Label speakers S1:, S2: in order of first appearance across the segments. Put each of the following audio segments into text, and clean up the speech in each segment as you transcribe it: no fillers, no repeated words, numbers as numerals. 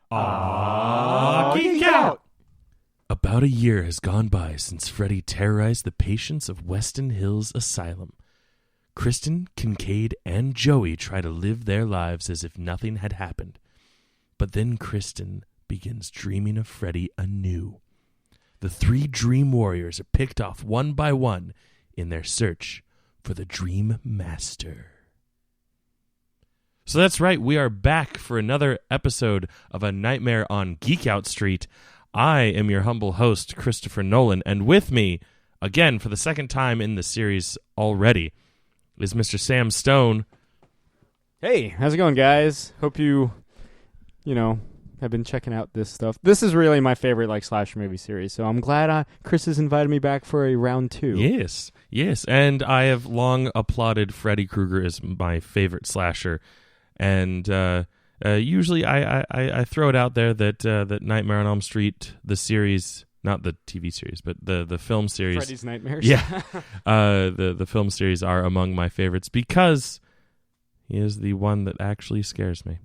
S1: Geek Out!
S2: About a year has gone by since Freddy terrorized the patients of Westin Hills Asylum. Kristen, Kincaid, and Joey try to live their lives as if nothing had happened. But then Kristen begins dreaming of Freddy anew. The three Dream Warriors are picked off one by one in their search for the Dream Master. So that's right, we are back for another episode of A Nightmare on Geek Out Street. I am your humble host, Christopher Nolan, and with me, again for the second time in the series already, is Mr. Sam Stone.
S1: Hey, how's it going, guys? Hope you have been checking out this stuff. This is really my favorite slasher movie series, so I'm glad Chris has invited me back for a round 2.
S2: Yes, and I have long applauded Freddy Krueger as my favorite slasher, and usually I throw it out there that Nightmare on Elm Street, the series, not the TV series, but the film series.
S1: Freddy's Nightmares?
S2: Yeah. The film series are among my favorites because he is the one that actually scares me.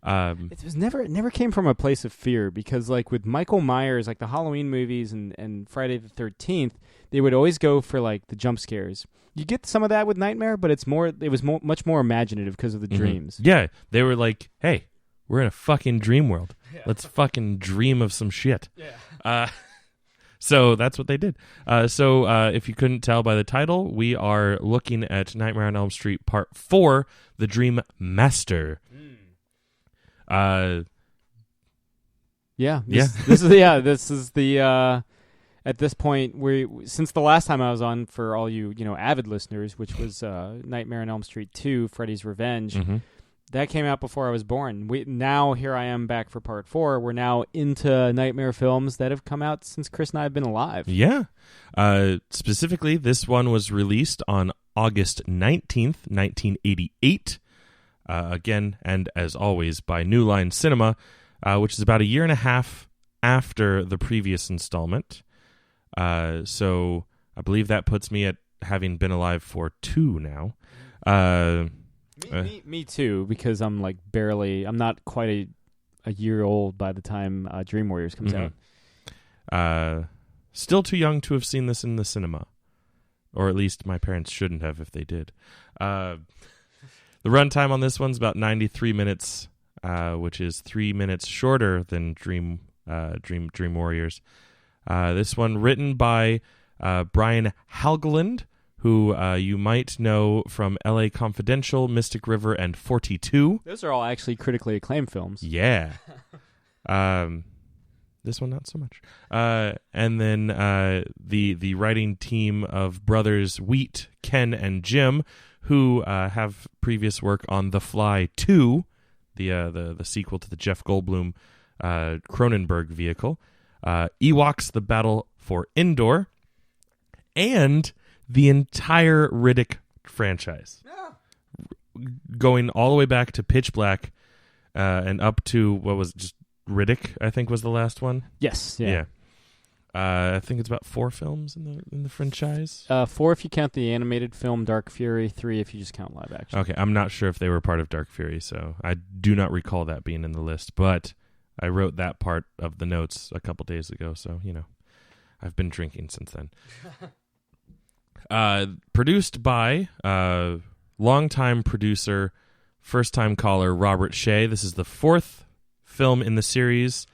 S1: It was never came from a place of fear because with Michael Myers, the Halloween movies and Friday the 13th, they would always go for the jump scares. You get some of that with Nightmare, but it was much more imaginative because of the dreams.
S2: Yeah, they were like, hey, we're in a fucking dream world. Yeah. Let's fucking dream of some shit. Yeah. So that's what they did. So if you couldn't tell by the title, we are looking at Nightmare on Elm Street Part 4, The Dream Master. This is the at this point since the last time I was on, for all you avid listeners, which was Nightmare on Elm Street 2, Freddy's Revenge. Mm-hmm. That came out before I was born. Now here I am back for Part 4. We're now into Nightmare films that have come out since Chris and I have been alive. Yeah. Specifically, this one was released on August 19th, 1988. Again, and as always, by New Line Cinema, which is about a year and a half after the previous installment. So I believe that puts me at having been alive for 2 now.
S1: Me too, because I'm I'm not quite a year old by the time Dream Warriors comes
S2: out. Still too young to have seen this in the cinema. Or at least my parents shouldn't have if they did. The runtime on this one's about 93 minutes, which is 3 minutes shorter than Dream Warriors. This one written by Brian Helgeland, who you might know from L.A. Confidential, Mystic River, and 42.
S1: Those are all actually critically acclaimed films.
S2: Yeah. This one, not so much. And then the writing team of brothers Wheat, Ken, and Jim, who have previous work on The Fly 2, the sequel to the Jeff Goldblum Cronenberg vehicle, Ewoks: The Battle for Endor, and the entire Riddick franchise. Yeah. Going all the way back to Pitch Black and up to, what was it, just Riddick, I think was the last one?
S1: Yes, yeah.
S2: I think it's about 4 films in the franchise.
S1: 4 if you count the animated film Dark Fury, 3 if you just count live action.
S2: Okay, I'm not sure if they were part of Dark Fury, so I do not recall that being in the list, but I wrote that part of the notes a couple days ago, so, I've been drinking since then. Produced by longtime producer, first-time caller Robert Shea. This is the 4th film in the series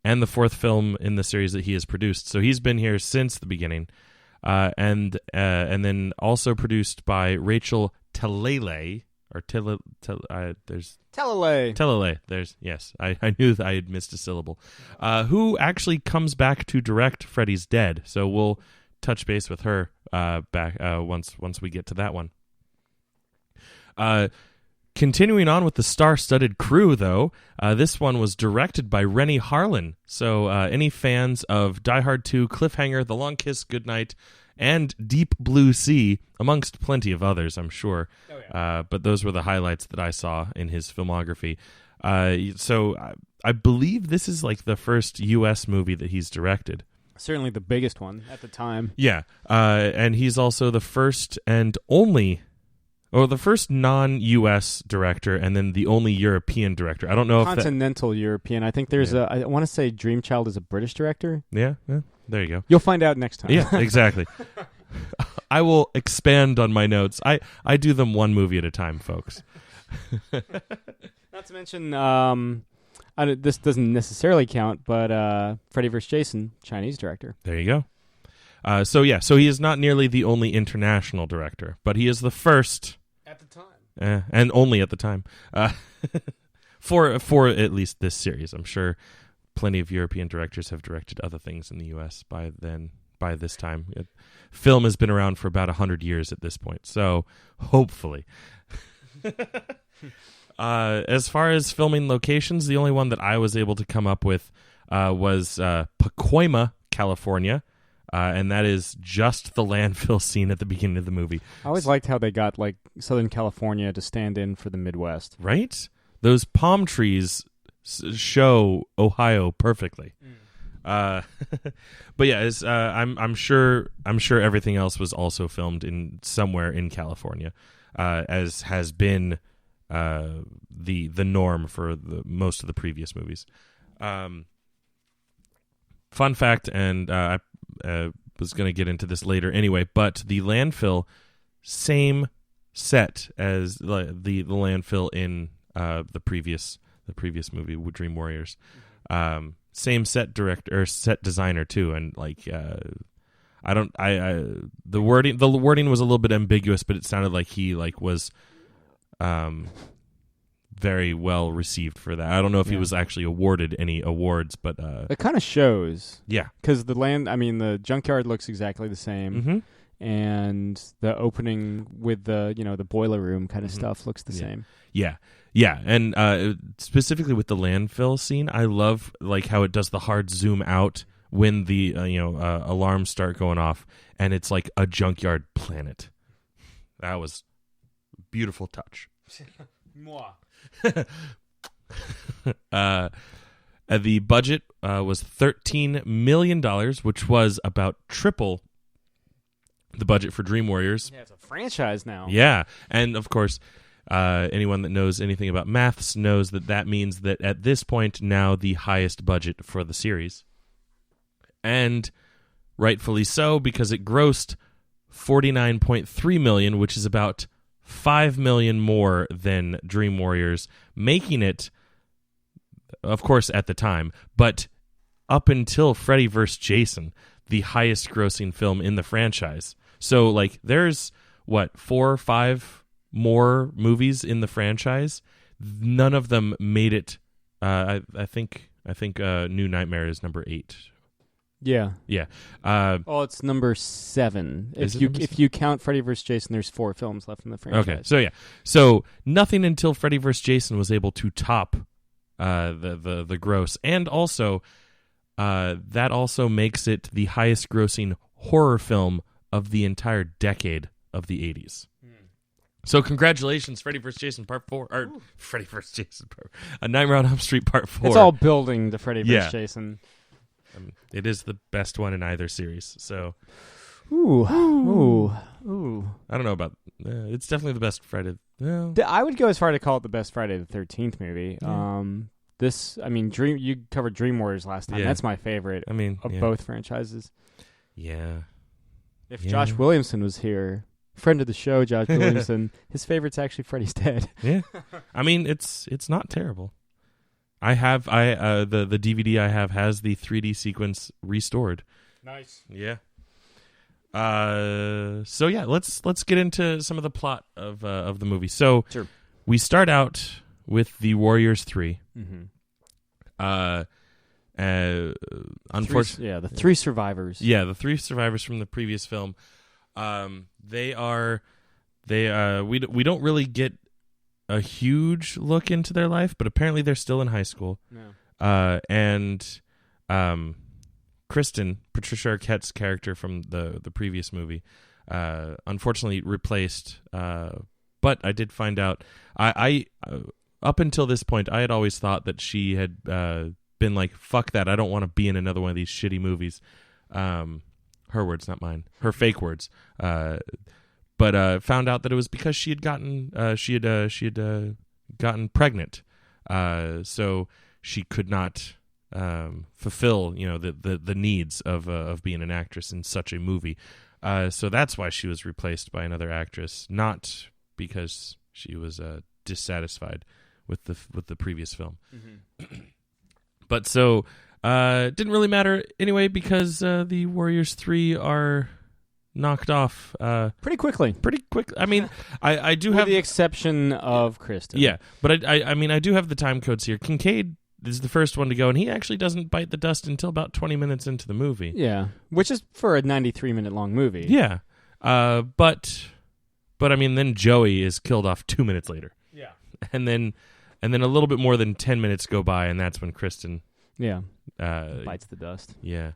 S2: and the 4th film in the series that he has produced. So he's been here since the beginning. And then also produced by Rachel Talalay. Or there's
S1: Talalay.
S2: There's, yes. I knew that I had missed a syllable. Who actually comes back to direct Freddy's Dead. So we'll touch base with her back once we get to that one. Continuing on with the star-studded crew, though, this one was directed by Rennie Harlan. So any fans of Die Hard 2, Cliffhanger, The Long Kiss Goodnight, and Deep Blue Sea, amongst plenty of others, I'm sure. Oh, yeah. But those were the highlights that I saw in his filmography. So I believe this is the first U.S. movie that he's directed.
S1: Certainly the biggest one at the time.
S2: Yeah, and he's also the first and only
S3: Oh, the first non-U.S. director, and then the only European director. I don't know if
S2: continental European. I think there's I want to say Dreamchild is a British director.
S3: Yeah, there you go.
S2: You'll find out next time.
S3: Yeah, exactly. I will expand on my notes. I do them one movie at a time, folks.
S2: Not to mention, this doesn't necessarily count, but Freddy vs. Jason, Chinese director.
S3: There you go. So he is not nearly the only international director, but he is the first
S2: at the time,
S3: and only at the time, for at least this series. I'm sure plenty of European directors have directed other things in the U.S. by this time. Film has been around for about 100 years at this point, so hopefully. As far as filming locations, the only one that I was able to come up with was Pacoima, California. And that is just the landfill scene at the beginning of the movie.
S2: I always liked how they got like Southern California to stand in for the Midwest.
S3: Right? Those palm trees show Ohio perfectly. But yeah, I'm sure everything else was also filmed in somewhere in California, as has been the norm for most of the previous movies. Fun fact, and I was going to get into this later anyway, but the landfill, same set as the landfill in the previous movie, Dream Warriors. Same set director or set designer too, and like the wording was a little bit ambiguous, but it sounded like he was very well received for that. I don't know if he was actually awarded any awards, but
S2: it kind of shows.
S3: Yeah,
S2: because the junkyard looks exactly the same, and the opening with the boiler room kind of stuff looks the same.
S3: Yeah, and specifically with the landfill scene, I love like how it does the hard zoom out when the alarms start going off, and it's like a junkyard planet. That was a beautiful touch. The budget was $13 million, which was about triple the budget for Dream Warriors.
S2: Yeah, it's a franchise now.
S3: Yeah, and of course, anyone that knows anything about maths knows that means that at this point now the highest budget for the series. And rightfully so, because it grossed $49.3 million, which is about $5 million more than Dream Warriors, making it, of course, at the time, but up until Freddy vs. Jason, the highest grossing film in the franchise. So, like, there's, 4 or 5 more movies in the franchise. None of them made it. I think New Nightmare is number 8.
S2: Yeah.
S3: Yeah.
S2: It's number 7. If you count Freddy vs. Jason, there's 4 films left in the franchise.
S3: Okay. So yeah. So nothing until Freddy vs. Jason was able to top the gross, and also that also makes it the highest grossing horror film of the entire decade of the 80s. So congratulations, Freddy vs. Jason Part 4, or Freddy vs. Jason Nightmare on Elm Street Part 4.
S2: It's all building to Freddy vs. Jason.
S3: It is the best one in either series. So,
S2: ooh.
S3: I don't know about. It's definitely the best Friday.
S2: I would go as far to call it the best Friday the 13th movie. You covered Dream Warriors last time.
S3: Yeah.
S2: That's my favorite. Of both franchises.
S3: Yeah.
S2: If Josh Williamson was here, friend of the show, Josh Williamson, his favorite's actually Freddy's Dead.
S3: Yeah. It's not terrible. I have the DVD I have has the 3D sequence restored.
S2: Nice.
S3: Yeah. So yeah, let's get into some of the plot of the movie. So
S2: sure.
S3: We start out with the Warriors 3. Unfortunately,
S2: the 3 survivors.
S3: Yeah, the 3 survivors from the previous film. We don't really get a huge look into their life, but apparently they're still in high school.
S2: Yeah.
S3: And Kristen, Patricia Arquette's character from the previous movie, unfortunately replaced. But I did find out, I up until this point, I had always thought that she had been like, fuck that, I don't want to be in another one of these shitty movies. Her words, not mine. Her fake words. But but found out that it was because she had gotten gotten pregnant, so she could not fulfill the needs of being an actress in such a movie. So that's why she was replaced by another actress, not because she was dissatisfied with the previous film. Mm-hmm. But so it didn't really matter anyway, because the Warriors 3 are knocked off
S2: pretty quickly.
S3: I mean, I do
S2: with
S3: have
S2: the exception of Kristen.
S3: Yeah, but I mean, I do have the time codes here. Kincaid is the first one to go, and he actually doesn't bite the dust until about 20 minutes into the movie.
S2: Yeah, which is for a 93-minute long movie.
S3: Yeah, but I mean, then Joey is killed off 2 minutes later.
S2: Yeah,
S3: and then a little bit more than 10 minutes go by, and that's when Kristen
S2: bites the dust.
S3: Yeah,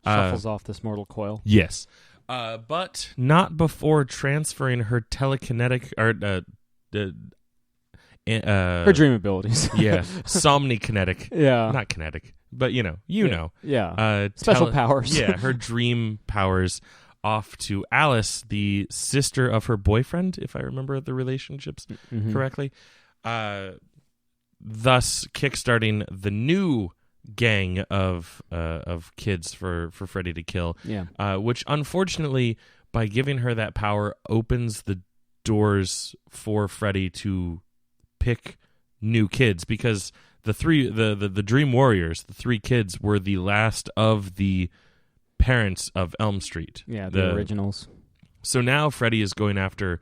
S2: shuffles off this mortal coil.
S3: Yes, but not before transferring her telekinetic or
S2: her dream abilities.
S3: Yeah, somnikinetic.
S2: Yeah,
S3: not kinetic, but you know.
S2: Yeah, special powers.
S3: Yeah, her dream powers off to Alice, the sister of her boyfriend, if I remember the relationships correctly. Thus kickstarting the new gang of kids for Freddy to kill.
S2: Yeah,
S3: which unfortunately, by giving her that power, opens the doors for Freddy to pick new kids, because the Dream Warriors, the 3 kids, were the last of the parents of Elm Street.
S2: Yeah, the originals.
S3: So now Freddy is going after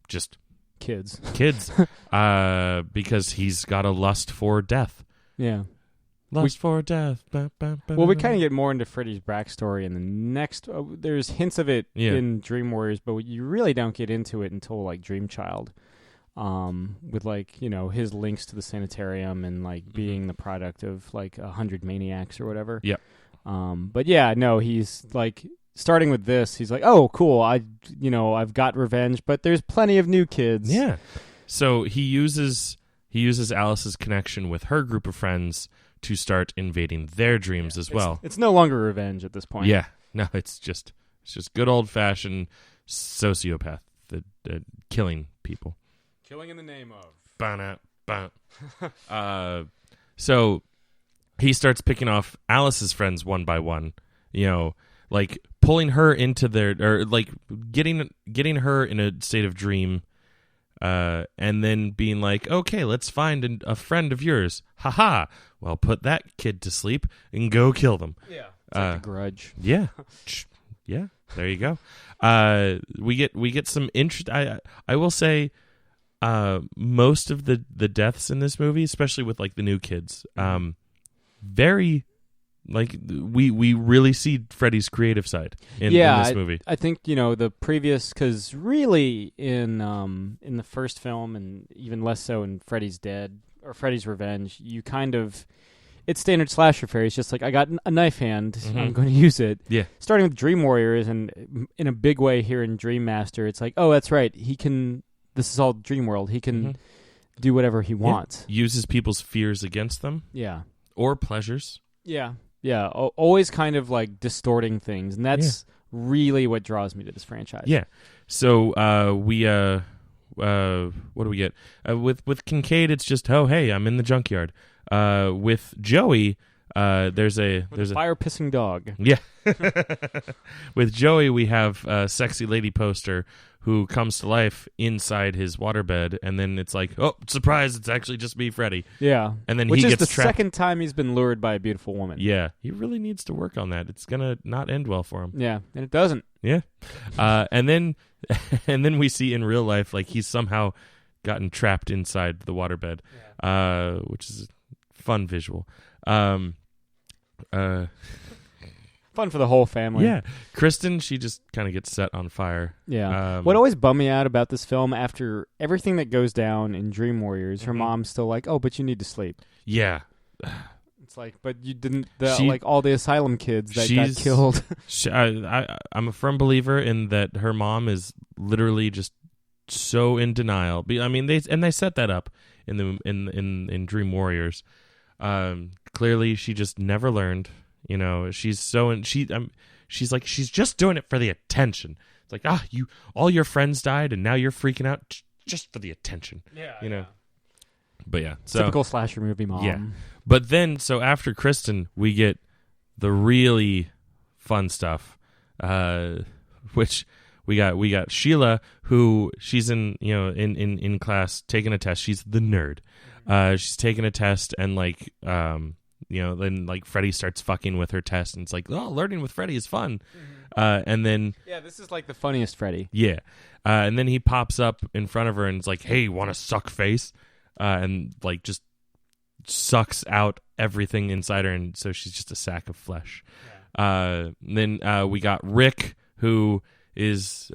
S3: just
S2: kids,
S3: because he's got a lust for death.
S2: Yeah.
S3: Lust for death.
S2: Well, we kind of get more into Freddy's backstory in the next. There's hints of it in Dream Warriors, but you really don't get into it until like Dream Child, with like his links to the sanitarium and like being the product of like 100 maniacs or whatever.
S3: Yep.
S2: But yeah, no, he's like starting with this. He's like, oh, cool. I've got revenge, but there's plenty of new kids.
S3: Yeah. So he uses Alice's connection with her group of friends to start invading their dreams as well.
S2: It's no longer revenge at this point.
S3: Yeah, no, it's just good old fashioned sociopath that killing people,
S2: killing in the name of.
S3: So he starts picking off Alice's friends one by one. Like pulling her into like getting her in a state of dream. And then being like, okay, let's find a friend of yours. Haha. Well, put that kid to sleep and go kill them.
S2: Yeah. It's like a Grudge.
S3: Yeah. Yeah. There you go. We get some interest. I will say, most of the deaths in this movie, especially with like the new kids, very. Like we really see Freddy's creative side in this movie.
S2: I think the previous, because really in the first film, and even less so in Freddy's Dead or Freddy's Revenge, you kind of, it's standard slasher fare. It's just like, I got a knife hand, I'm going to use it.
S3: Yeah.
S2: Starting with Dream Warriors, and in a big way here in Dream Master, it's like, oh, that's right. He can. This is all Dream World. He can do whatever he wants.
S3: Uses people's fears against them.
S2: Yeah.
S3: Or pleasures.
S2: Yeah. Yeah, always kind of like distorting things, and that's really what draws me to this franchise.
S3: Yeah. So what do we get? With Kincaid, it's just, oh hey, I'm in the junkyard. With Joey, there's a
S2: fire pissing dog.
S3: Yeah. With Joey, we have a sexy lady poster who comes to life inside his waterbed, and then it's like, oh, surprise, it's actually just me, Freddy.
S2: Yeah.
S3: And then
S2: Which
S3: he
S2: is
S3: gets
S2: the
S3: trapped.
S2: second time he's been lured by a beautiful woman.
S3: Yeah. He really needs to work on that. It's gonna not end well for him.
S2: Yeah, and it doesn't.
S3: Yeah. And then we see in real life, like, he's somehow gotten trapped inside the waterbed, which is a fun visual.
S2: Fun for the whole family.
S3: Yeah. Kristen, she just kind of gets set on fire.
S2: Yeah. What always bummed me out about this film, after everything that goes down in Dream Warriors, her mom's still like, oh, but you need to sleep.
S3: Yeah.
S2: It's like, but you didn't, like all the asylum kids that got killed.
S3: I'm a firm believer in that her mom is literally just so in denial. I mean, they set that up in Dream Warriors. Clearly, she just never learned. She's so she's like, she's just doing it for the attention. It's like, all your friends died, and now you're freaking out just for the attention. Yeah, you know. But yeah, so
S2: typical slasher movie mom.
S3: Yeah, but then so after Kristen, we get the really fun stuff, which we got Sheila, who she's in class taking a test. She's the nerd. She's taking a test, and like then like Freddy starts fucking with her test, and it's like, oh, learning with Freddy is fun. And then
S2: this is like the funniest Freddy.
S3: Yeah, and then he pops up in front of her and it's like, hey, want to suck face? And like just sucks out everything inside her, and so she's just a sack of flesh. Then we got Rick, who is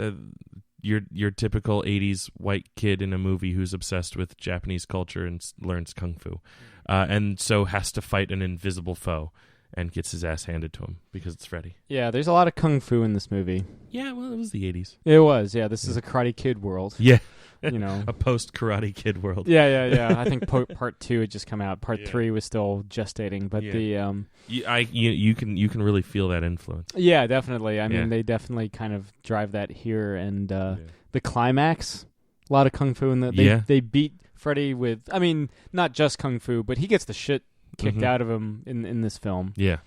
S3: your typical 80s white kid in a movie who's obsessed with Japanese culture and learns kung fu, and so has to fight an invisible foe and gets his ass handed to him because it's Freddy.
S2: Yeah, there's a lot of kung fu in this movie.
S3: Yeah, well, it was the 80s.
S2: It was, yeah. This is a Karate Kid world.
S3: Yeah.
S2: You know,
S3: a post-Karate Kid world.
S2: Yeah. I think part 2 had just come out. Part 3 was still gestating, but
S3: you can really feel that influence.
S2: Yeah, definitely. I mean, they definitely kind of drive that here, and the climax, a lot of kung fu in the. They beat Freddy with, I mean, not just kung fu, but he gets the shit kicked out of him in this film.
S3: Yeah,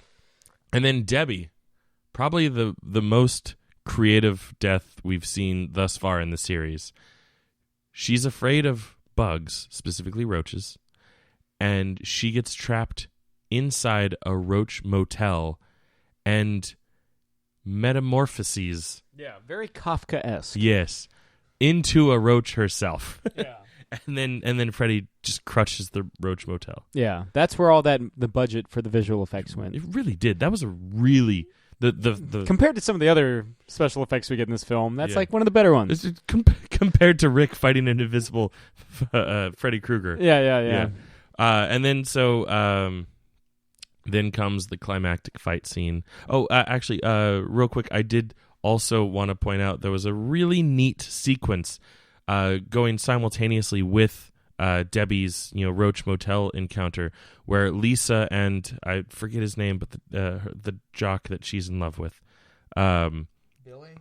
S3: and then Debbie, probably the most creative death we've seen thus far in the series. She's afraid of bugs, specifically roaches, and she gets trapped inside a roach motel and metamorphoses.
S2: Yeah, very Kafka-esque.
S3: Yes, into a roach herself.
S2: Yeah.
S3: And then Freddy just crushes the roach motel.
S2: Yeah, that's where all the budget for the visual effects went.
S3: It really did. That was a really the
S2: compared to some of the other special effects we get in this film, that's like one of the better ones.
S3: Compared to Rick fighting an invisible Freddy Krueger.
S2: Yeah.
S3: And then then comes the climactic fight scene. Oh, actually, real quick, I did also want to point out there was a really neat sequence going simultaneously with Debbie's roach motel encounter, where Lisa and I forget his name, but the jock that she's in love with,
S2: Billy.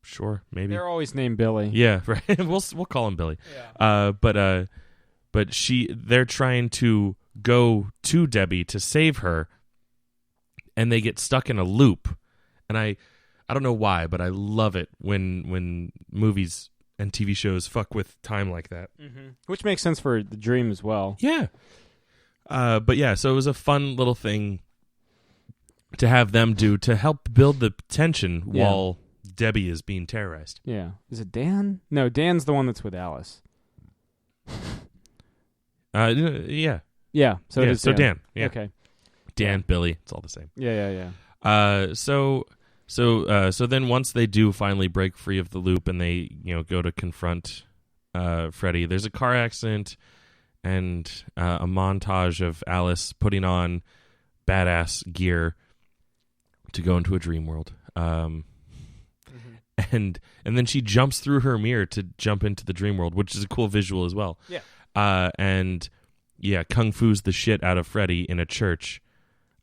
S3: Sure, maybe
S2: they're always named Billy.
S3: Yeah, right. we'll call him Billy. Yeah. But they're trying to go to Debbie to save her, and they get stuck in a loop. And I don't know why, but I love it when movies and TV shows fuck with time like that.
S2: Mm-hmm. Which makes sense for the dream as well.
S3: Yeah. But yeah, so it was a fun little thing to have them do to help build the tension while Debbie is being terrorized.
S2: Yeah. Is it Dan? No, Dan's the one that's with Alice.
S3: Yeah.
S2: Yeah. So
S3: Dan. Yeah.
S2: Okay.
S3: Dan, Billy, it's all the same.
S2: Yeah.
S3: So then once they do finally break free of the loop and they go to confront Freddy, there's a car accident and a montage of Alice putting on badass gear to go into a dream world. And then she jumps through her mirror to jump into the dream world, which is a cool visual as well.
S2: Yeah.
S3: And kung fu's the shit out of Freddy in a church.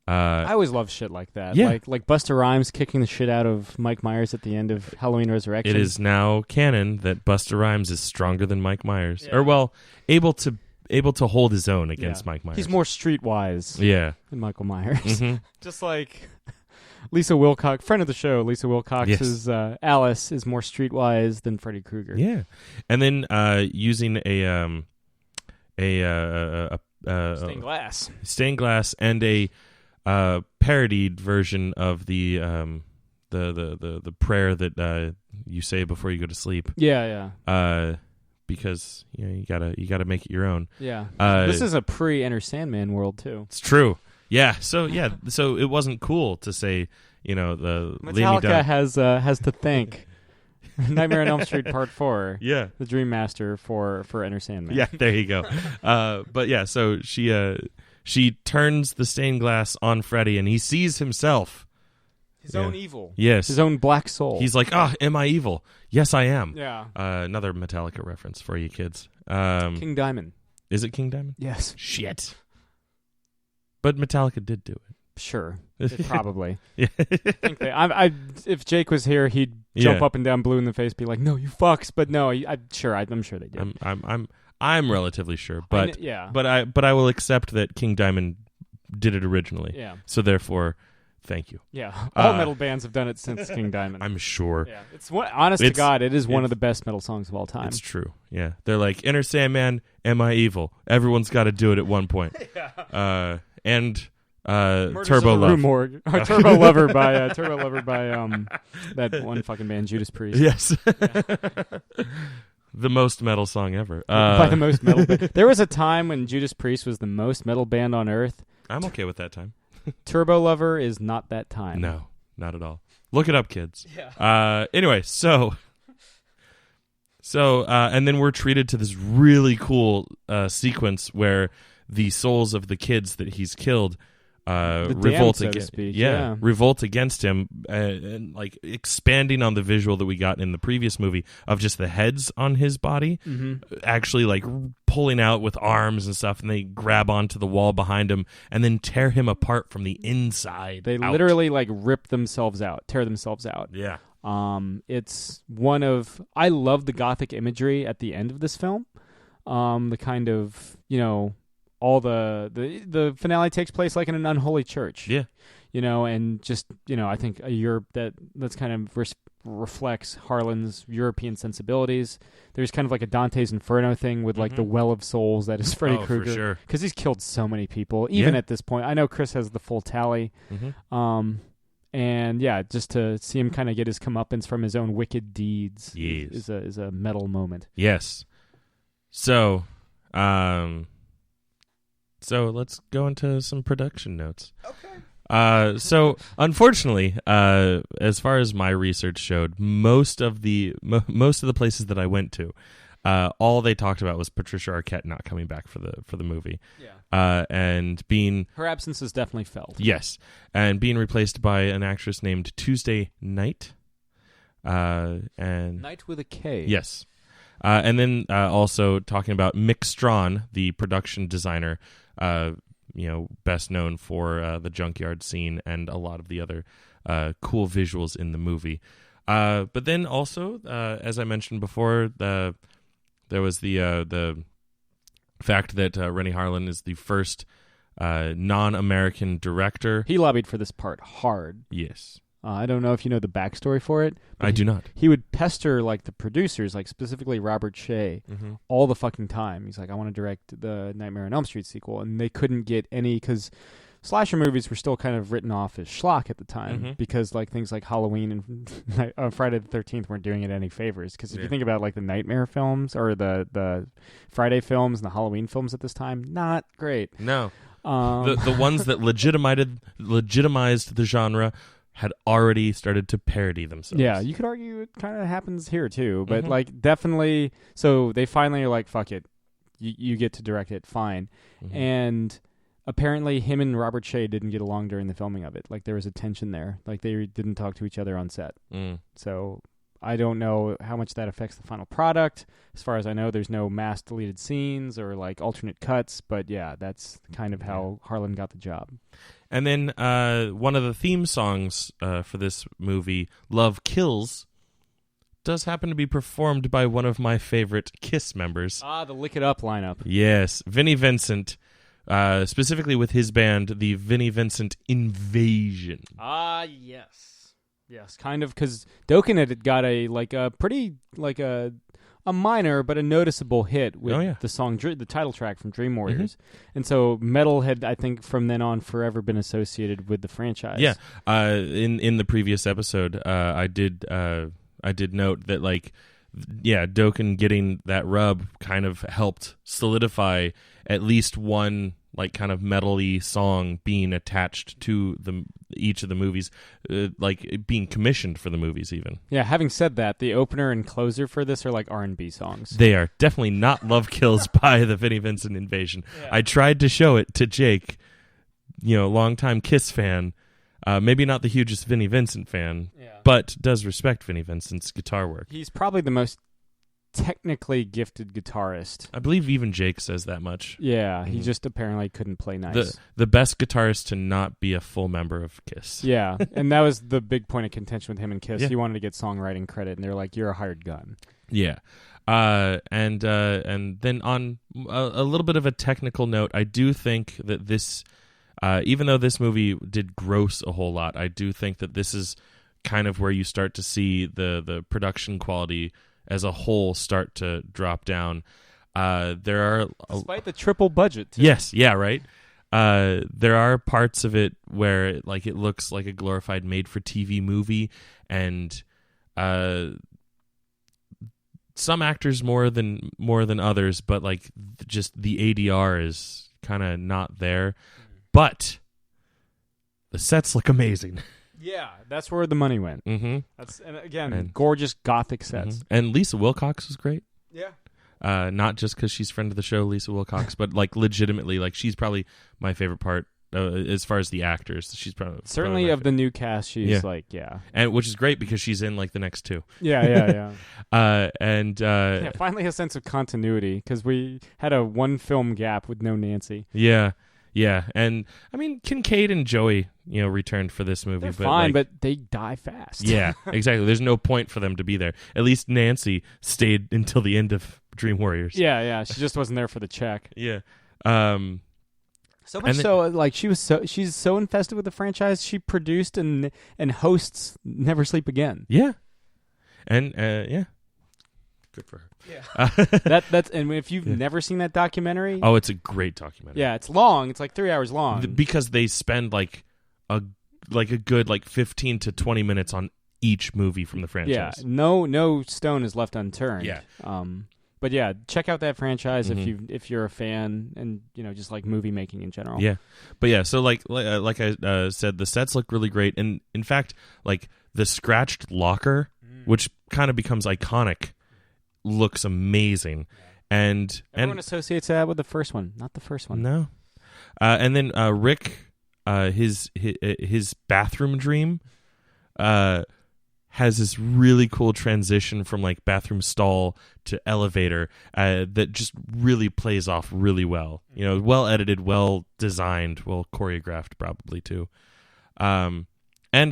S2: I always love shit like that.
S3: Yeah.
S2: Like Busta Rhymes kicking the shit out of Mike Myers at the end of Halloween Resurrection.
S3: It is now canon that Busta Rhymes is stronger than Mike Myers. Yeah. Or, well, able to hold his own against Mike Myers.
S2: He's more streetwise than Michael Myers.
S3: Mm-hmm.
S2: Just like Lisa Wilcox, friend of the show, Lisa Wilcox's Alice is more streetwise than Freddy Krueger.
S3: Yeah. And then using a stained glass and a parodied version of the prayer that you say before you go to sleep.
S2: Yeah.
S3: Because you gotta make it your own.
S2: Yeah. This is a pre-Enter Sandman world too.
S3: It's true. Yeah. So it wasn't cool to say the
S2: Metallica has to thank Nightmare on Elm Street Part 4.
S3: Yeah.
S2: The Dream Master for Enter Sandman.
S3: Yeah. There you go. But yeah. So she turns the stained glass on Freddy, and he sees himself.
S2: His own evil.
S3: Yes.
S2: His own black soul.
S3: He's like, am I evil? Yes, I am.
S2: Yeah.
S3: Another Metallica reference for you kids.
S2: King Diamond.
S3: Is it King Diamond?
S2: Yes.
S3: Shit. But Metallica did do it.
S2: Sure, probably.
S3: Yeah.
S2: I think if Jake was here, he'd jump up and down, blue in the face, be like, "No, you fucks!" But no, I'm sure they did.
S3: I'm relatively sure, but but I will accept that King Diamond did it originally.
S2: Yeah.
S3: So therefore, thank you.
S2: Yeah. All metal bands have done it since King Diamond.
S3: I'm sure.
S2: Yeah. Honest to God, it is one of the best metal songs of all time.
S3: It's true. Yeah. They're like, Inner Sandman, Am I Evil? Everyone's got to do it at one point. And Turbo Love.
S2: Turbo Lover by that one fucking band, Judas Priest.
S3: Yes. The most metal song ever.
S2: By the most metal band. There was a time when Judas Priest was the most metal band on earth.
S3: I'm okay with that time.
S2: Turbo Lover is not that time.
S3: No, not at all. Look it up, kids.
S2: Yeah.
S3: Anyway, so and then we're treated to this really cool sequence where the souls of the kids that he's killed revolt against, revolt against him, and like expanding on the visual that we got in the previous movie of just the heads on his body, actually like pulling out with arms and stuff, and they grab onto the wall behind him and then tear him apart from the inside.
S2: They literally like tear themselves out.
S3: Yeah.
S2: It's one of, I love the gothic imagery at the end of this film. The kind of, all the finale takes place like in an unholy church.
S3: Yeah.
S2: And just, I think a Europe that's kind of reflects Harlan's European sensibilities. There's kind of like a Dante's Inferno thing with like the well of souls that is Freddy Krueger.
S3: For sure.
S2: Because he's killed so many people, even at this point. I know Chris has the full tally. And yeah, just to see him kind of get his comeuppance from his own wicked deeds is a metal moment.
S3: Yes. So let's go into some production notes.
S2: Okay.
S3: So unfortunately, as far as my research showed, most of the places that I went to, all they talked about was Patricia Arquette not coming back for the movie.
S2: Yeah.
S3: And being
S2: her absence is definitely felt.
S3: Yes, and being replaced by an actress named Tuesday Knight. And
S2: Knight with a K.
S3: Yes. And then also talking about Mick Strawn, the production designer, best known for the junkyard scene and a lot of the other cool visuals in the movie. But then also, as I mentioned before, there was the fact that Rennie Harlan is the first non-American director.
S2: He lobbied for this part hard.
S3: Yes.
S2: I don't know if you know the backstory for it.
S3: I do not.
S2: He would pester like the producers, like specifically Robert Shea, all the fucking time. He's like, I want to direct the Nightmare on Elm Street sequel, and they couldn't get any because slasher movies were still kind of written off as schlock at the time because like things like Halloween and Friday the 13th weren't doing it any favors. Because if you think about like the Nightmare films or the Friday films and the Halloween films at this time, not great.
S3: No, the ones that legitimized the genre had already started to parody themselves.
S2: Yeah, you could argue it kind of happens here too, but like definitely. So they finally are like, "Fuck it, you get to direct it, fine." And apparently, him and Robert Shea didn't get along during the filming of it. Like there was a tension there. Like they didn't talk to each other on set. So I don't know how much that affects the final product. As far as I know, there's no mass deleted scenes or like alternate cuts. But yeah, that's kind of how Harlan got the job.
S3: And then one of the theme songs for this movie, Love Kills, does happen to be performed by one of my favorite Kiss members.
S2: The Lick It Up lineup.
S3: Yes, Vinnie Vincent, specifically with his band, the Vinnie Vincent Invasion.
S2: Yes. Yes, kind of, because Dokken had got a pretty a minor but a noticeable hit with the song, the title track from Dream Warriors, and so metal had, I think, from then on forever been associated with the franchise.
S3: Yeah, in the previous episode, I did note that Dokken getting that rub kind of helped solidify at least one like kind of metal-y song being attached to each of the movies, like being commissioned for the movies even.
S2: Yeah, having said that, the opener and closer for this are like R&B songs.
S3: They are definitely not Love Kills by the Vinnie Vincent Invasion. Yeah. I tried to show it to Jake, longtime Kiss fan, maybe not the hugest Vinnie Vincent fan, but does respect Vinnie Vincent's guitar work.
S2: He's probably the most
S1: technically gifted guitarist.
S3: I believe even Jake says that much.
S1: Yeah, he just apparently couldn't play nice.
S3: The best guitarist to not be a full member of Kiss.
S1: Yeah, and that was the big point of contention with him and Kiss.
S3: Yeah.
S1: He wanted to get songwriting credit, and they're like, "You're a hired gun."
S3: Yeah. And then on a little bit of a technical note, I do think that this, even though this movie did gross a whole lot, I do think that this is kind of where you start to see the production quality as a whole start to drop down. There are
S1: Despite the triple budget, too.
S3: Yes, yeah, right. There are parts of it where it looks like a glorified made-for-TV movie, and some actors more than others, but like just the ADR is kind of not there. But the sets look amazing.
S1: Yeah, that's where the money went.
S3: Mm-hmm.
S1: And again, gorgeous gothic sets.
S3: Mm-hmm. And Lisa Wilcox was great.
S1: Yeah.
S3: Not just because she's friend of the show, Lisa Wilcox, but like legitimately, like she's probably my favorite part as far as the actors. She's probably
S1: certainly of the new cast. She's
S3: and which is great because she's in like the next two.
S1: Yeah.
S3: And
S1: finally a sense of continuity because we had a one film gap with no Nancy.
S3: Yeah, and I mean Kincaid and Joey, returned for this movie.
S1: They're fine, but they die fast.
S3: Yeah, exactly. There's no point for them to be there. At least Nancy stayed until the end of Dream Warriors.
S1: Yeah. She just wasn't there for the check.
S3: Yeah.
S1: So much like she's so infested with the franchise. She produced and hosts Never Sleep Again.
S3: Yeah, and good for her.
S1: Yeah, that's and if you've never seen that documentary,
S3: it's a great documentary.
S1: Yeah, it's long. It's like 3 hours long
S3: because they spend like a good 15 to 20 minutes on each movie from the franchise.
S1: Yeah, no stone is left unturned.
S3: Yeah.
S1: But yeah, check out that franchise
S3: Mm-hmm.
S1: if you're a fan and just like movie making in general.
S3: Yeah, but yeah, so like I said, the sets look really great, and in fact, like the scratched locker, which kind of becomes iconic, looks amazing, and
S1: everyone associates that with the first one, not the first one.
S3: No, and then Rick, his bathroom dream, has this really cool transition from like bathroom stall to elevator that just really plays off really well. Well edited, well designed, well choreographed, probably too. And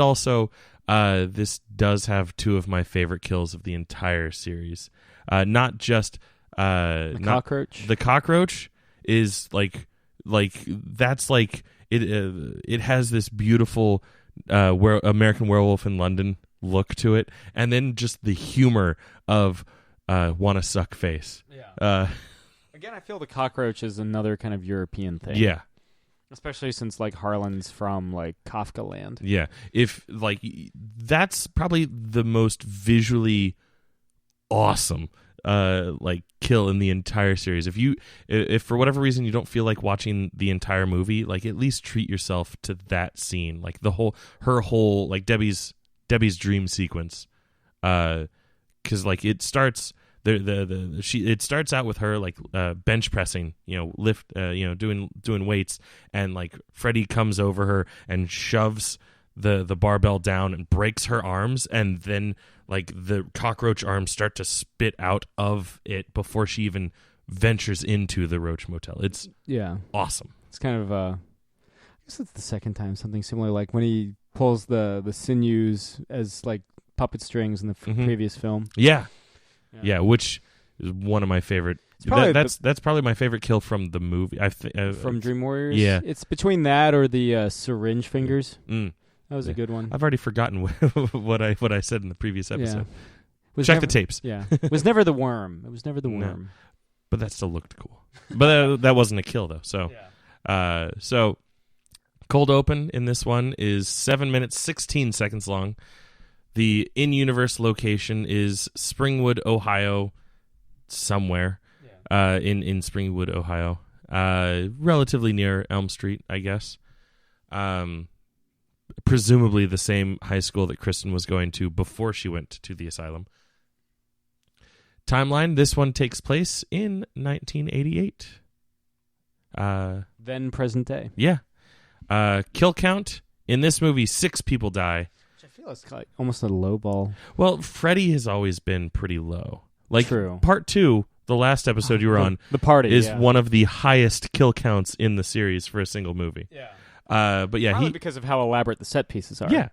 S3: also, this does have two of my favorite kills of the entire series. Not just
S1: the cockroach.
S3: The cockroach is like that's like it. It has this beautiful American Werewolf in London look to it, and then just the humor of wanna suck face.
S1: Yeah. Again, I feel the cockroach is another kind of European thing.
S3: Yeah.
S1: Especially since like Harlan's from like Kafka land.
S3: Yeah. If like that's probably the most visually awesome like kill in the entire series. If for whatever reason you don't feel like watching the entire movie, like at least treat yourself to that scene. Like her whole like Debbie's dream sequence, because like it starts it starts out with her like bench pressing, lift, doing weights, and like Freddy comes over her and shoves the barbell down and breaks her arms, and then like the cockroach arms start to spit out of it before she even ventures into the Roach Motel. It's awesome.
S1: It's kind of I guess it's the second time something similar, like when he pulls the sinews as like puppet strings in the previous film.
S3: Yeah, which is one of my favorite. That's probably my favorite kill from the movie.
S1: From Dream Warriors.
S3: Yeah,
S1: it's between that or the syringe fingers. That was a good one.
S3: I've already forgotten what I said in the previous episode.
S1: Check
S3: the tapes.
S1: Yeah, it was never the worm. It was never the worm.
S3: No. But that still looked cool. But that wasn't a kill though. So, so cold open in this one is 7 minutes 16 seconds long. The in-universe location is Springwood, Ohio, somewhere in Springwood, Ohio, relatively near Elm Street, I guess. Presumably the same high school that Kristen was going to before she went to the asylum. Timeline, this one takes place in 1988.
S1: Then present day.
S3: Yeah. Kill count, in this movie, 6 people die.
S1: Which I feel is like almost a low ball.
S3: Well, Freddy has always been pretty low. Like
S2: True.
S3: part 2, the last episode you were on,
S2: the party
S3: is one of the highest kill counts in the series for a single movie.
S2: Yeah.
S3: But yeah,
S2: Probably because of how elaborate the set pieces are.
S3: Yeah.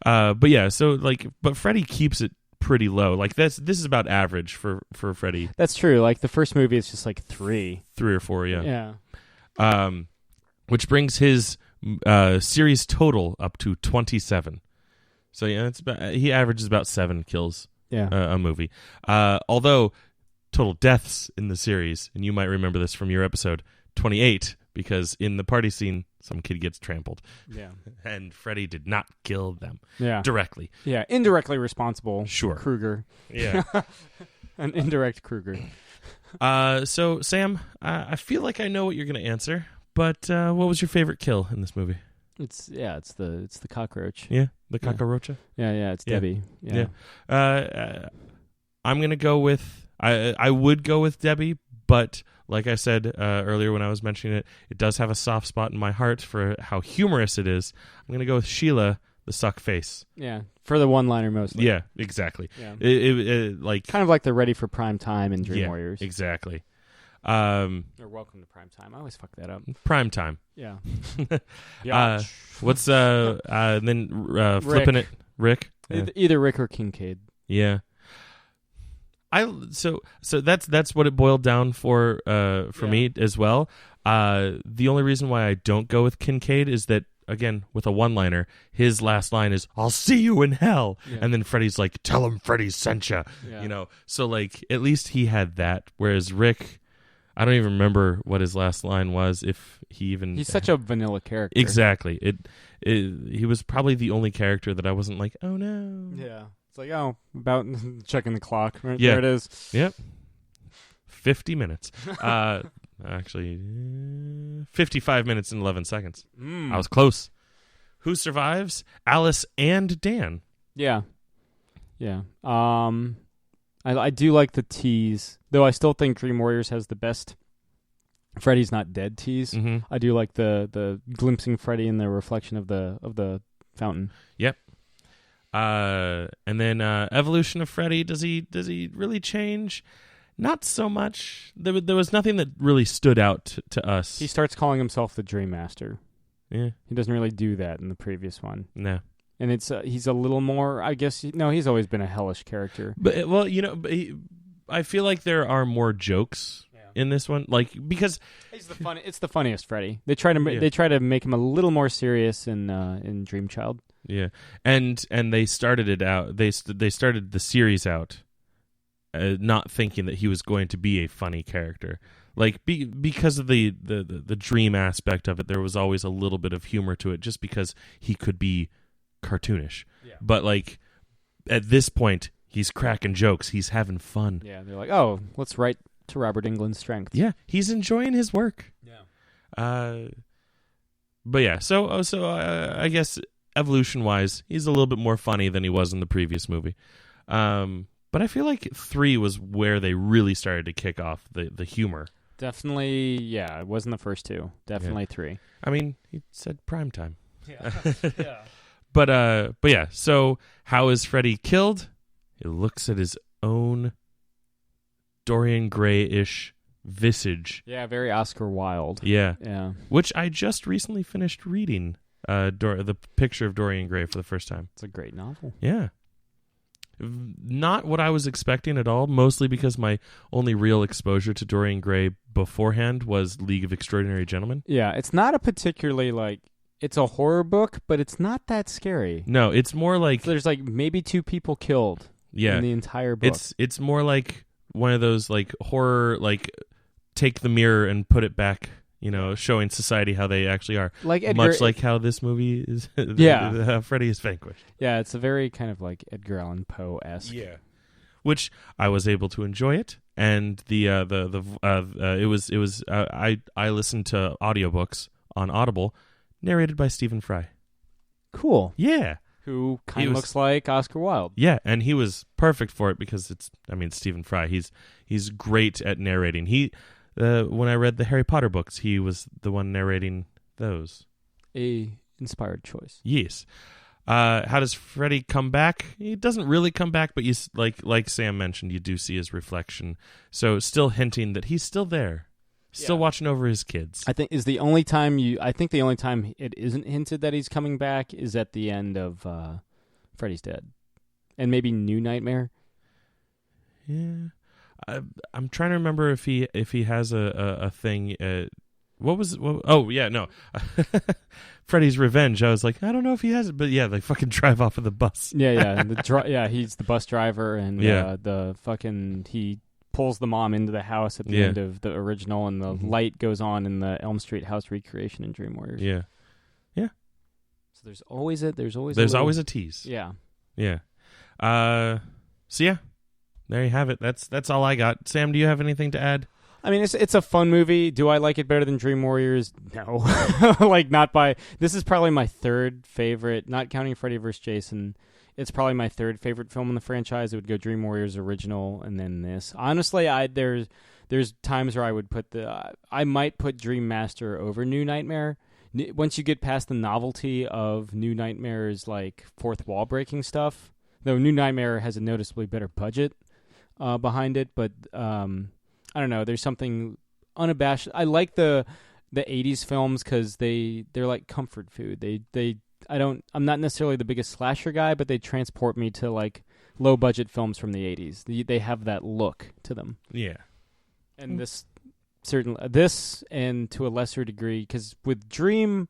S3: But yeah, so like, but Freddy keeps it pretty low. Like this is about average for Freddy.
S2: That's true. Like the first movie is just like 3
S3: or 4,
S2: Yeah.
S3: Which brings his series total up to 27. So yeah, he averages about 7 kills a movie. Although total deaths in the series, and you might remember this from your episode, 28, because in the party scene, some kid gets trampled.
S2: Yeah.
S3: And Freddy did not kill them
S2: directly.
S3: Yeah.
S2: Yeah, indirectly responsible.
S3: Sure.
S2: Kruger.
S3: Yeah.
S2: An indirect Kruger.
S3: So, Sam, I feel like I know what you're going to answer, but what was your favorite kill in this movie?
S2: It's the cockroach.
S3: Yeah, the cockroach.
S2: Yeah, it's Debbie. Yeah.
S3: I'm going to go with... I would go with Debbie, but... Like I said earlier when I was mentioning it, it does have a soft spot in my heart for how humorous it is. I'm going to go with Sheila, the suck face.
S2: Yeah, for the one-liner mostly.
S3: Yeah, exactly.
S2: Yeah.
S3: It like
S2: kind of like the Ready for Prime Time in Dream Warriors.
S3: Exactly.
S2: Or Welcome to Prime Time. I always fuck that up.
S3: Prime Time.
S2: Yeah.
S3: What's then flipping it, Rick?
S2: Either Rick or Kincaid.
S3: Yeah. So that's what it boiled down for me as well. The only reason why I don't go with Kincaid is that, again, with a one-liner, his last line is "I'll see you in hell," and then Freddy's like, "Tell him Freddy sent you." You know, so like at least he had that. Whereas Rick, I don't even remember what his last line was. If he even
S2: he's such a vanilla character.
S3: Exactly. He was probably the only character that I wasn't like, oh no.
S2: Yeah. It's like, oh, about checking the clock. Right, there it is.
S3: Yep. 50 minutes. Actually, 55 minutes and 11 seconds. I was close. Who survives? Alice and Dan.
S2: Yeah. Yeah. I do like the tease, though I still think Dream Warriors has the best Freddy's not dead tease.
S3: Mm-hmm.
S2: I do like the glimpsing Freddy in the reflection of the fountain.
S3: Yep. And then evolution of Freddy. Does he really change? Not so much. There was nothing that really stood out to us.
S2: He starts calling himself the Dream Master.
S3: Yeah.
S2: He doesn't really do that in the previous one.
S3: No.
S2: And it's he's a little more, I guess. No, he's always been a hellish character.
S3: But I feel like there are more jokes in this one, like because
S2: it's the funniest Freddy. They try to make him a little more serious in Dream Child.
S3: Yeah, and they started it out. They started the series out, not thinking that he was going to be a funny character. Like because of the dream aspect of it, there was always a little bit of humor to it, just because he could be cartoonish. Yeah. But like at this point, he's cracking jokes. He's having fun.
S2: Yeah, they're like, oh, let's write to Robert Englund's strength.
S3: Yeah, he's enjoying his work.
S2: Yeah.
S3: But yeah, so I guess evolution-wise, he's a little bit more funny than he was in the previous movie. But I feel like 3 was where they really started to kick off the humor.
S2: Definitely, yeah. It wasn't the first 2. Definitely 3.
S3: I mean, he said prime time.
S2: Yeah. Yeah.
S3: But yeah, so how is Freddy killed? He looks at his own Dorian Gray-ish visage.
S2: Yeah, very Oscar Wilde.
S3: Yeah.
S2: Yeah.
S3: Which I just recently finished reading the picture of Dorian Gray for the first time.
S2: It's a great novel.
S3: Yeah. Not what I was expecting at all, mostly because my only real exposure to Dorian Gray beforehand was League of Extraordinary Gentlemen.
S2: Yeah, it's not a particularly it's a horror book, but it's not that scary.
S3: No, it's more like...
S2: So there's maybe 2 people killed in the entire book.
S3: It's more like one of those horror, take the mirror and put it back, showing society how they actually are. Much like how this movie is. How Freddy is vanquished.
S2: Yeah, it's a very kind of Edgar Allan Poe-esque.
S3: Yeah. Which I was able to enjoy it, and I listened to audiobooks on Audible, narrated by Stephen Fry.
S2: Cool.
S3: Yeah.
S2: Who kind of looks like Oscar Wilde.
S3: Yeah, and he was perfect for it because Stephen Fry. He's great at narrating. When I read the Harry Potter books, he was the one narrating those.
S2: A inspired choice.
S3: Yes. How does Freddy come back? He doesn't really come back, but you like Sam mentioned, you do see his reflection. So still hinting that he's still there, still watching over his kids.
S2: I think the only time it isn't hinted that he's coming back is at the end of Freddy's Dead, and maybe New Nightmare.
S3: Yeah, I'm trying to remember if he has a thing. Freddy's Revenge. I was like, I don't know if he has it, but yeah, they fucking drive off of the bus.
S2: Yeah. He's the bus driver, and he pulls the mom into the house at the end of the original, and the light goes on in the Elm Street house recreation in Dream Warriors.
S3: Yeah.
S2: So there's always a
S3: tease.
S2: Yeah.
S3: Yeah. So yeah, there you have it. That's all I got. Sam, do you have anything to add?
S2: I mean, it's a fun movie. Do I like it better than Dream Warriors? No. This is probably my third favorite, not counting Freddy vs. Jason. It's probably my third favorite film in the franchise. It would go Dream Warriors original and then this. Honestly, there's times where I would put I might put Dream Master over New Nightmare. Once you get past the novelty of New Nightmare's like fourth wall breaking stuff, though New Nightmare has a noticeably better budget behind it, but I don't know. There's something unabashed. I like the 80s films because they're like comfort food. I'm not necessarily the biggest slasher guy, but they transport me to like low budget films from the 80s. They have that look to them.
S3: Yeah.
S2: And this and to a lesser degree, because with Dream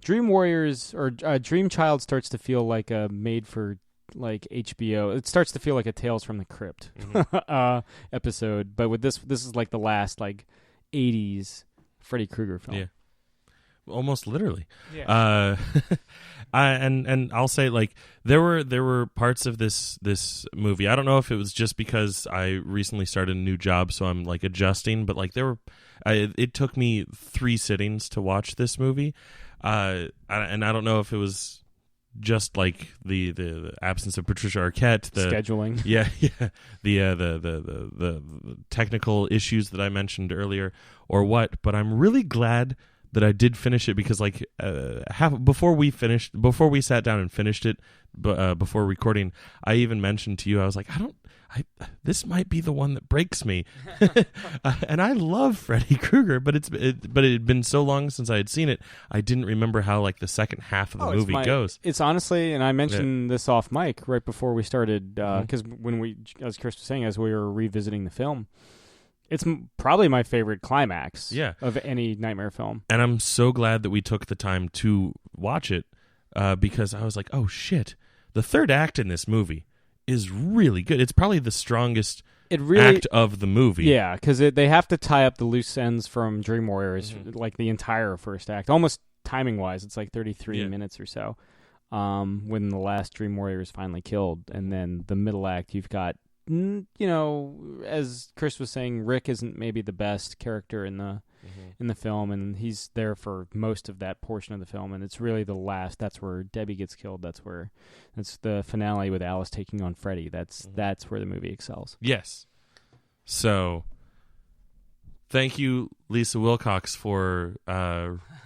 S2: Warriors or Dream Child starts to feel like a made for like HBO. It starts to feel like a Tales from the Crypt episode, but with this is like the last like 80s Freddy Krueger film.
S3: Yeah, almost literally.
S2: Yeah.
S3: And I'll say like there were parts of this movie. I don't know if it was just because I recently started a new job, so I'm like adjusting, but like it took me 3 sittings to watch this movie, and I don't know if it was just like the absence of Patricia Arquette, the
S2: scheduling,
S3: the technical issues that I mentioned earlier, or what. But I'm really glad that I did finish it because, like, before we sat down and finished it, before recording, I even mentioned to you, I was like, this might be the one that breaks me, and I love Freddy Krueger, but it had been so long since I had seen it, I didn't remember how like the second half of the movie goes.
S2: It's honestly, and I mentioned this off mic right before we started, because when as Chris was saying, as we were revisiting the film, it's probably my favorite climax of any Nightmare film.
S3: And I'm so glad that we took the time to watch it, because I was like, oh shit, the third act in this movie is really good. It's probably the strongest act of the movie.
S2: Yeah, because they have to tie up the loose ends from Dream Warriors, like the entire first act. Almost timing-wise, it's like 33 minutes or so when the last Dream Warrior is finally killed. And then the middle act, you've got, as Chris was saying, Rick isn't maybe the best character in the film, and he's there for most of that portion of the film, and it's really the last. That's where Debbie gets killed. That's the finale with Alice taking on Freddy. That's where the movie excels.
S3: Yes. So, thank you, Lisa Wilcox, for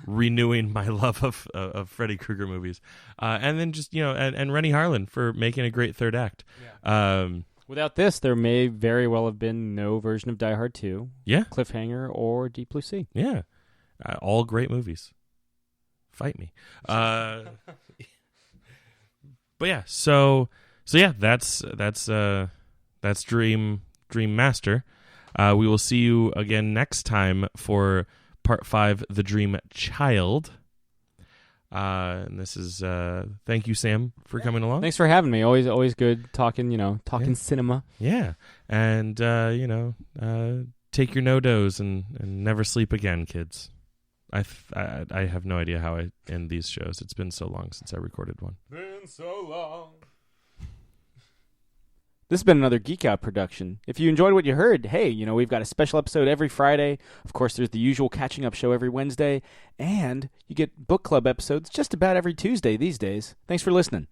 S3: renewing my love of Freddy Krueger movies, and then just and Rennie Harlan for making a great third act.
S2: Yeah. Without this, there may very well have been no version of Die Hard 2, Cliffhanger, or Deep Blue Sea.
S3: Yeah. All great movies. Fight me. But yeah, so yeah, that's Dream Master. We will see you again next time for Part 5, The Dream Child. And this is thank you, Sam, for coming along.
S2: Thanks for having me. Always good talking cinema.
S3: Yeah. And take your no-dos and never sleep again, kids. I have no idea how I end these shows. It's been so long since I recorded one.
S2: Been so long. This has been another Geek Out production. If you enjoyed what you heard, hey, we've got a special episode every Friday. Of course, there's the usual catching up show every Wednesday. And you get book club episodes just about every Tuesday these days. Thanks for listening.